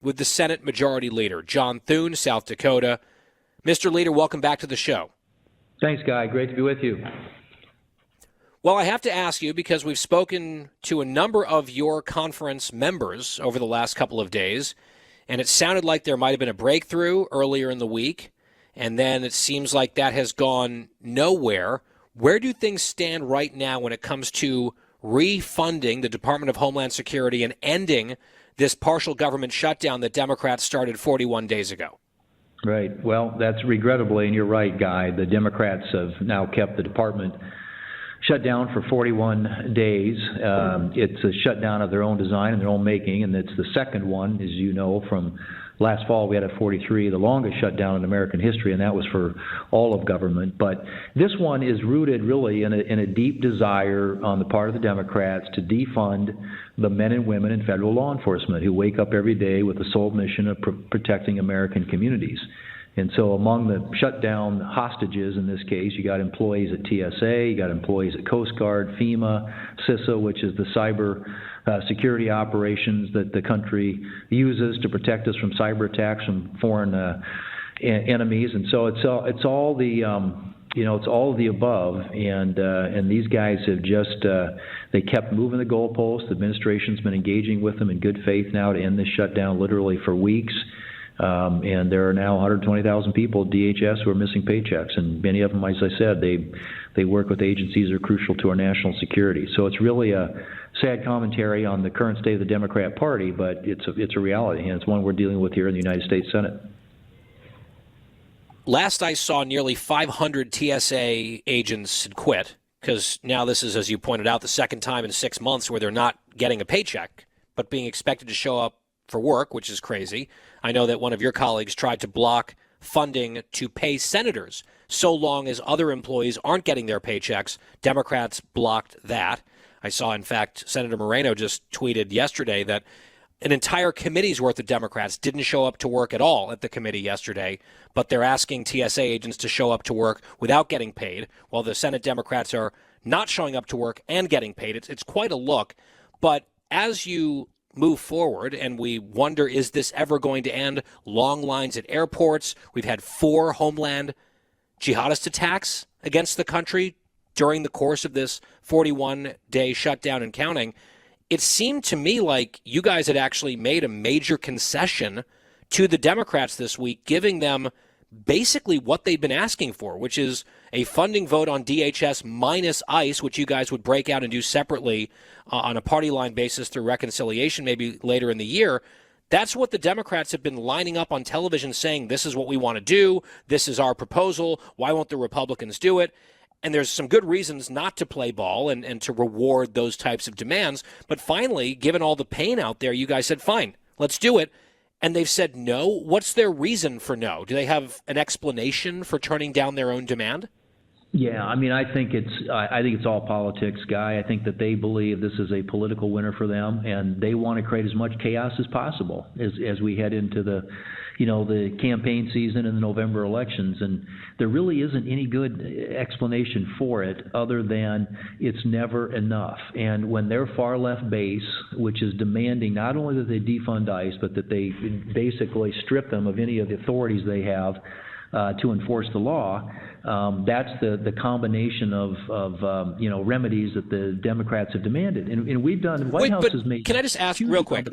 with the Senate Majority Leader, John Thune, South Dakota. Mr. Leader, welcome back to the show. Thanks, Guy. Great to be with you. Well, I have to ask you, because we've spoken to a number of your conference members over the last couple of days, and it sounded like there might have been a breakthrough earlier in the week, and then it seems like that has gone nowhere. Where do things stand right now when it comes to refunding the Department of Homeland Security and ending this partial government shutdown that Democrats started 41 days ago? Right. Well, that's regrettably, and you're right, Guy, the Democrats have now kept the department shut down for 41 days. It's a shutdown of their own design and their own making, and it's the second one, as you know, from last fall we had a 43, the longest shutdown in American history, and that was for all of government. But this one is rooted really in a deep desire on the part of the Democrats to defund the men and women in federal law enforcement who wake up every day with the sole mission of protecting American communities. And so among the shutdown hostages in this case, you got employees at TSA, you got employees at Coast Guard, FEMA, CISA, which is the cyber security operations that the country uses to protect us from cyber attacks from foreign enemies. And so it's all the it's all of the above, and these guys have just they kept moving the goalposts. The administration's been engaging with them in good faith now to end this shutdown literally for weeks. And there are now 120,000 people at DHS who are missing paychecks, and many of them, as I said, they work with agencies that are crucial to our national security. So it's really a sad commentary on the current state of the Democrat Party, but it's a reality, and it's one we're dealing with here in the United States Senate. Last I saw, nearly 500 TSA agents had quit, because now this is, as you pointed out, the second time in 6 months where they're not getting a paycheck, but being expected to show up for work, which is crazy. I know that one of your colleagues tried to block funding to pay senators so long as other employees aren't getting their paychecks. Democrats blocked that. I saw, in fact, Senator Moreno just tweeted yesterday that an entire committee's worth of Democrats didn't show up to work at all at the committee yesterday, but they're asking TSA agents to show up to work without getting paid, while the Senate Democrats are not showing up to work and getting paid. It's quite a look. But as you move forward, and we wonder, is this ever going to end? Long lines at airports. We've had 4 homeland jihadist attacks against the country during the course of this 41-day shutdown and counting. It seemed to me like you guys had actually made a major concession to the Democrats this week, giving them basically what they've been asking for, which is a funding vote on DHS minus ICE, which you guys would break out and do separately on a party line basis through reconciliation maybe later in the year. That's what the Democrats have been lining up on television saying, this is what we want to do, this is our proposal, why won't the Republicans do it? And there's some good reasons not to play ball and to reward those types of demands. But finally, given all the pain out there, you guys said, fine, let's do it. And they've said no. What's their reason for no? Do they have an explanation for turning down their own demand? Yeah, I mean, I think it's all politics, Guy. I think that they believe this is a political winner for them, and they want to create as much chaos as possible as we head into the campaign season and the November elections. And there really isn't any good explanation for it other than it's never enough. And when their far left base, which is demanding not only that they defund ICE, but that they basically strip them of any of the authorities they have to enforce the law, that's the combination of remedies that the Democrats have demanded. And we've done, the White House has made. Can I just ask real quick?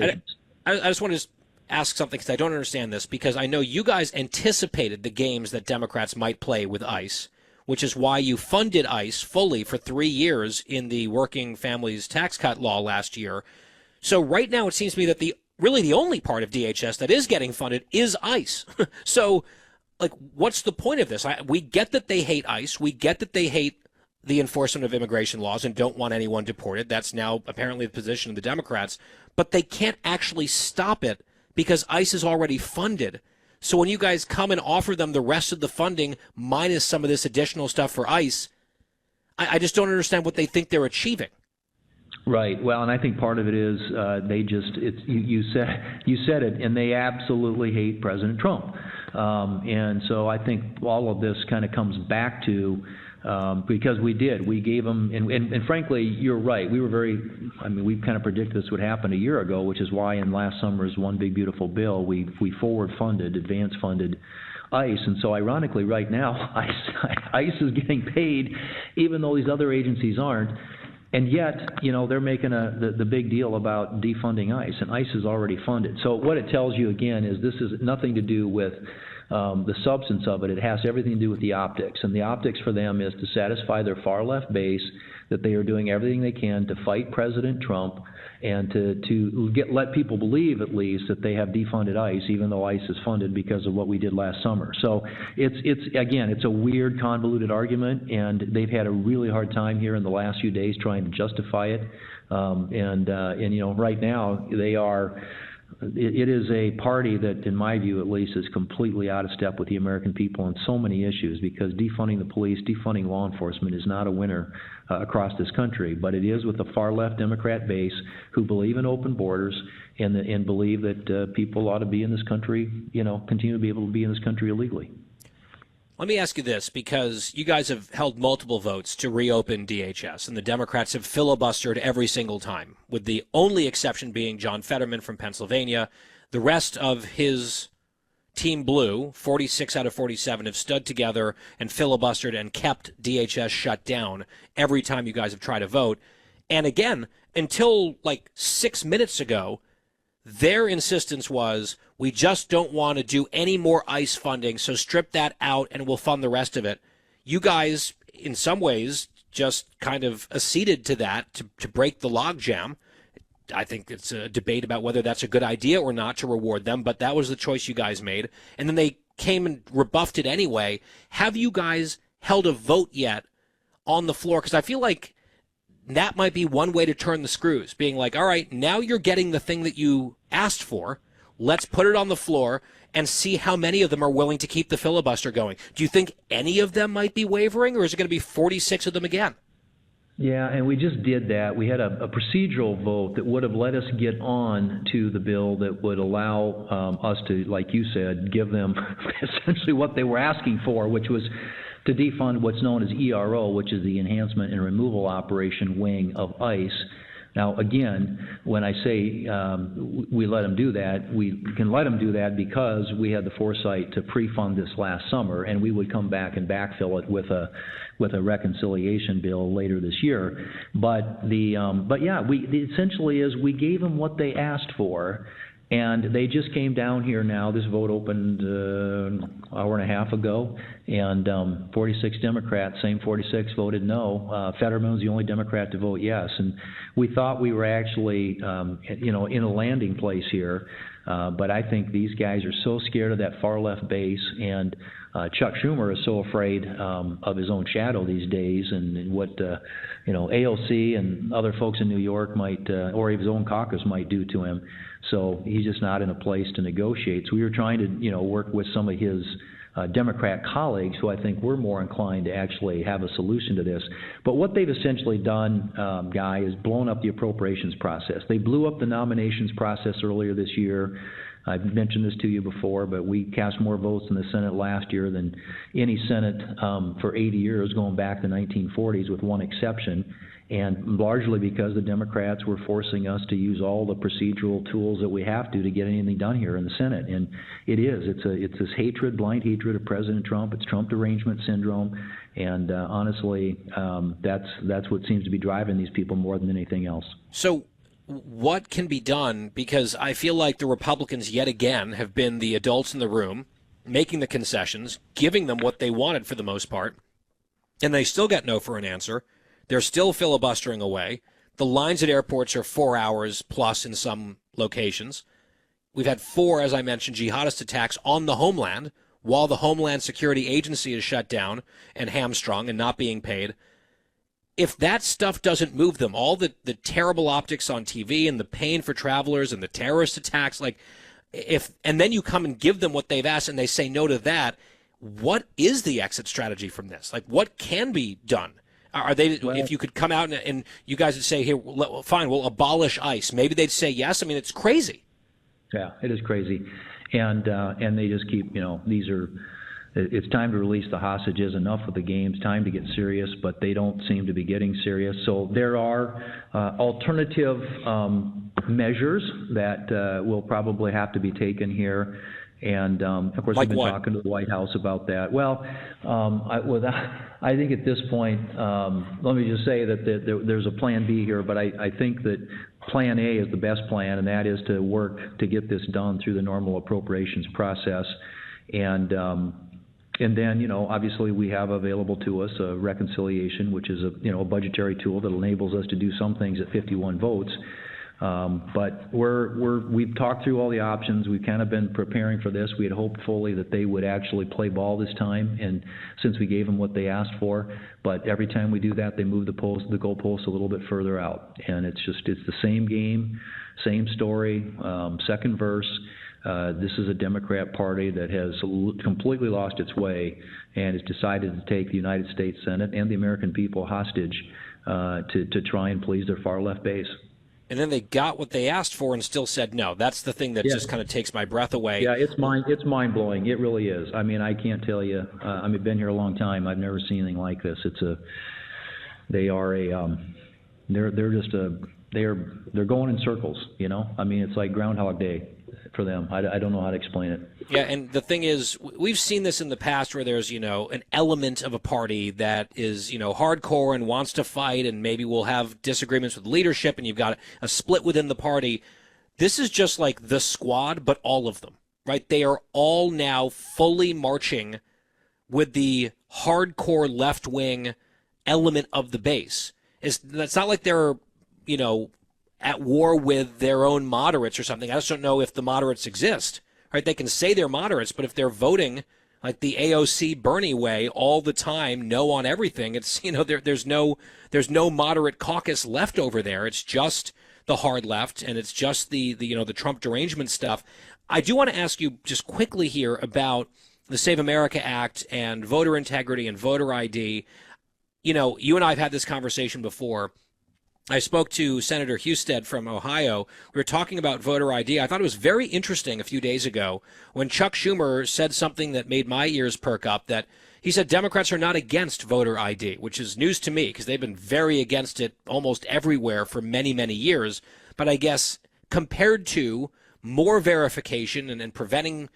I just want to ask something because I don't understand this, because I know you guys anticipated the games that Democrats might play with ICE, which is why you funded ICE fully for 3 years in the Working Families Tax Cut law last year. So right now it seems to me that the only part of DHS that is getting funded is ICE. So, what's the point of this? We get that they hate ICE. We get that they hate the enforcement of immigration laws and don't want anyone deported. That's now apparently the position of the Democrats. But they can't actually stop it because ICE is already funded. So when you guys come and offer them the rest of the funding minus some of this additional stuff for ICE, I just don't understand what they think they're achieving. Right. Well, and I think part of it is you said it, and they absolutely hate President Trump. And so I think all of this kind of comes back to Because we did. We gave them, and frankly, you're right. We kind of predicted this would happen a year ago, which is why in last summer's One Big Beautiful Bill, we advance funded ICE. And so ironically, right now, ICE is getting paid, even though these other agencies aren't. And yet, they're making the big deal about defunding ICE, and ICE is already funded. So what it tells you, again, is this is nothing to do with the substance of it. It has everything to do with the optics. And the optics for them is to satisfy their far-left base that they are doing everything they can to fight President Trump and to let people believe, at least, that they have defunded ICE, even though ICE is funded because of what we did last summer. So it's a weird, convoluted argument, and they've had a really hard time here in the last few days trying to justify it. Right now they are. It is a party that, in my view at least, is completely out of step with the American people on so many issues, because defunding the police, defunding law enforcement is not a winner across this country, but it is with a far-left Democrat base who believe in open borders and believe that people ought to be in this country, continue to be able to be in this country illegally. Let me ask you this, because you guys have held multiple votes to reopen DHS, and the Democrats have filibustered every single time, with the only exception being John Fetterman from Pennsylvania. The rest of his Team Blue, 46 out of 47, have stood together and filibustered and kept DHS shut down every time you guys have tried to vote. And again, until like 6 minutes ago, their insistence was, we just don't want to do any more ICE funding, so strip that out and we'll fund the rest of it. You guys, in some ways, just kind of acceded to that to break the logjam. I think it's a debate about whether that's a good idea or not to reward them, but that was the choice you guys made. And then they came and rebuffed it anyway. Have you guys held a vote yet on the floor? Because I feel like that might be one way to turn the screws, being like, all right, now you're getting the thing that you asked for. Let's put it on the floor and see how many of them are willing to keep the filibuster going. Do you think any of them might be wavering, or is it going to be 46 of them again? Yeah, and we just did that. We had a procedural vote that would have let us get on to the bill that would allow us to, like you said, give them essentially what they were asking for, which was to defund what's known as ERO, which is the Enhancement and Removal Operation wing of ICE. Now, again, when I say we let them do that, we can let them do that because we had the foresight to pre-fund this last summer, and we would come back and backfill it with a reconciliation bill later this year. But essentially is we gave them what they asked for. And they just came down here now. This vote opened an hour and a half ago, and 46 Democrats, same 46, voted no. Fetterman was the only Democrat to vote yes. And we thought we were actually, in a landing place here. But I think these guys are so scared of that far-left base, and Chuck Schumer is so afraid of his own shadow these days, and what AOC and other folks in New York might, or his own caucus might do to him. So he's just not in a place to negotiate. So we were trying to, work with some of his Democrat colleagues who I think were more inclined to actually have a solution to this. But what they've essentially done, Guy, is blown up the appropriations process. They blew up the nominations process earlier this year. I've mentioned this to you before, but we cast more votes in the Senate last year than any Senate for 80 years, going back to the 1940s, with one exception. And largely because the Democrats were forcing us to use all the procedural tools that we have to get anything done here in the Senate. And it's this hatred, blind hatred of President Trump. It's Trump derangement syndrome. And honestly, that's what seems to be driving these people more than anything else. So what can be done? Because I feel like the Republicans yet again have been the adults in the room, making the concessions, giving them what they wanted for the most part, and they still got no for an answer. They're still filibustering away. The lines at airports are 4 hours plus in some locations. We've had 4, as I mentioned, jihadist attacks on the homeland while the Homeland Security Agency is shut down and hamstrung and not being paid. If that stuff doesn't move them, all the terrible optics on TV and the pain for travelers and the terrorist attacks, and then you come and give them what they've asked and they say no to that, what is the exit strategy from this? What can be done? Are they? Well, if you could come out and you guys would say, here, fine, we'll abolish ICE. Maybe they'd say yes. I mean, it's crazy. Yeah, it is crazy. And they just keep, these are, it's time to release the hostages, enough of the games, time to get serious, but they don't seem to be getting serious. So there are alternative measures that will probably have to be taken here. And, of course, like we've been what? talking to the White House about that. Well, I think at this point, let me just say that there's a plan B here, but I think that plan A is the best plan, and that is to work to get this done through the normal appropriations process. And then, you know, obviously we have available to us a reconciliation, which is a budgetary tool that enables us to do some things at 51 votes. But we've talked through all the options. We've kind of been preparing for this. We had hoped fully that they would actually play ball this time, and since we gave them what they asked for, but every time we do that, they move the goalposts a little bit further out, and it's the same game, same story, second verse. This is a Democrat Party that has completely lost its way and has decided to take the United States Senate and the American people hostage to try and please their far left base. And then they got what they asked for and still said no. That's the thing that just kind of takes my breath away. Yeah, it's mind blowing. It really is. I mean, I can't tell you. I've been here a long time. I've never seen anything like this. They're going in circles. You know, I mean, it's like Groundhog Day for them. I don't know how to explain it. Yeah, and the thing is, we've seen this in the past where there's, an element of a party that is, hardcore and wants to fight, and maybe will have disagreements with leadership, and you've got a split within the party. This is just like the squad, but all of them, right? They are all now fully marching with the hardcore left-wing element of the base. It's not like they're, at war with their own moderates or something. I just don't know if the moderates exist. Right? They can say they're moderates, but if they're voting like the AOC Bernie way all the time, no on everything, it's there's no moderate caucus left over there. It's just the hard left, and it's just the Trump derangement stuff. I do want to ask you just quickly here about the Save America Act and voter integrity and voter ID. You and I have had this conversation before. I spoke to Senator Husted from Ohio. We were talking about voter ID. I thought it was very interesting a few days ago when Chuck Schumer said something that made my ears perk up, that he said Democrats are not against voter ID, which is news to me because they've been very against it almost everywhere for many, many years. But I guess compared to more verification and preventing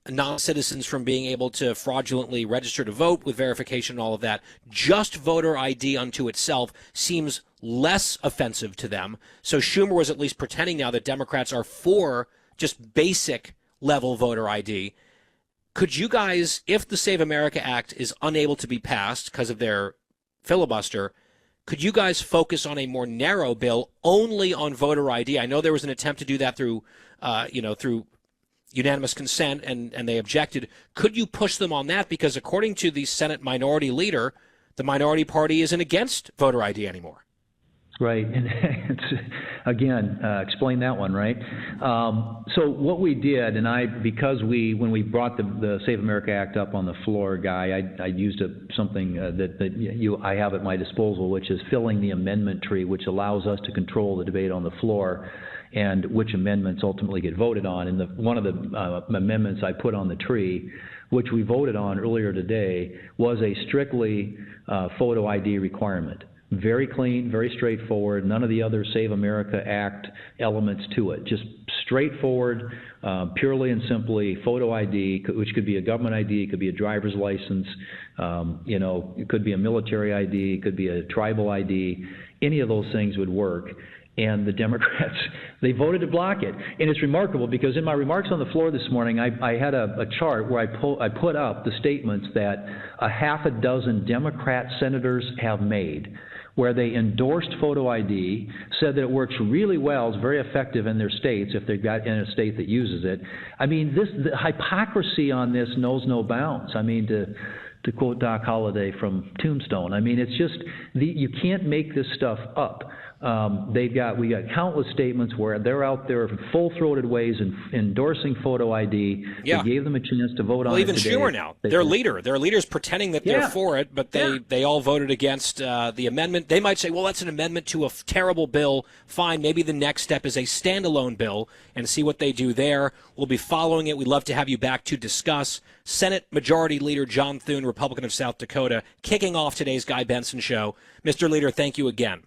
non-citizens from being able to fraudulently register to vote with verification and all of that, just voter ID unto itself seems less offensive to them. So Schumer was at least pretending now that Democrats are for just basic level voter ID. Could you guys, if the Save America Act is unable to be passed because of their filibuster, could you guys focus on a more narrow bill only on voter ID? I know there was an attempt to do that through unanimous consent, and they objected. Could you push them on that? Because according to the Senate minority leader, the minority party isn't against voter ID anymore. Right. And explain that one, right? So what we did, when we brought the Save America Act up on the floor, Guy, I used something I have at my disposal, which is filling the amendment tree, which allows us to control the debate on the floor and which amendments ultimately get voted on. And one of the amendments I put on the tree, which we voted on earlier today, was a strictly photo ID requirement. Very clean, very straightforward, none of the other Save America Act elements to it. Just straightforward, purely and simply photo ID, which could be a government ID, it could be a driver's license, it could be a military ID, it could be a tribal ID. Any of those things would work. And the Democrats, they voted to block it. And it's remarkable because in my remarks on the floor this morning, I had a chart where I put up the statements that a half a dozen Democrat senators have made, where they endorsed photo ID, said that it works really well, it's very effective in their states if they've got in a state that uses it. I mean, the hypocrisy on this knows no bounds. I mean, to quote Doc Holliday from Tombstone, I mean, it's just, you can't make this stuff up. We got countless statements where they're out there full-throated ways endorsing photo ID. Yeah. They gave them a chance to vote on it even today. Schumer now, their leader's pretending that they're for it, but they all voted against the amendment. They might say, well, that's an amendment to a terrible bill. Fine, maybe the next step is a standalone bill and see what they do there. We'll be following it. We'd love to have you back to discuss. Senate Majority Leader John Thune, Republican of South Dakota, kicking off today's Guy Benson show. Mr. Leader, thank you again.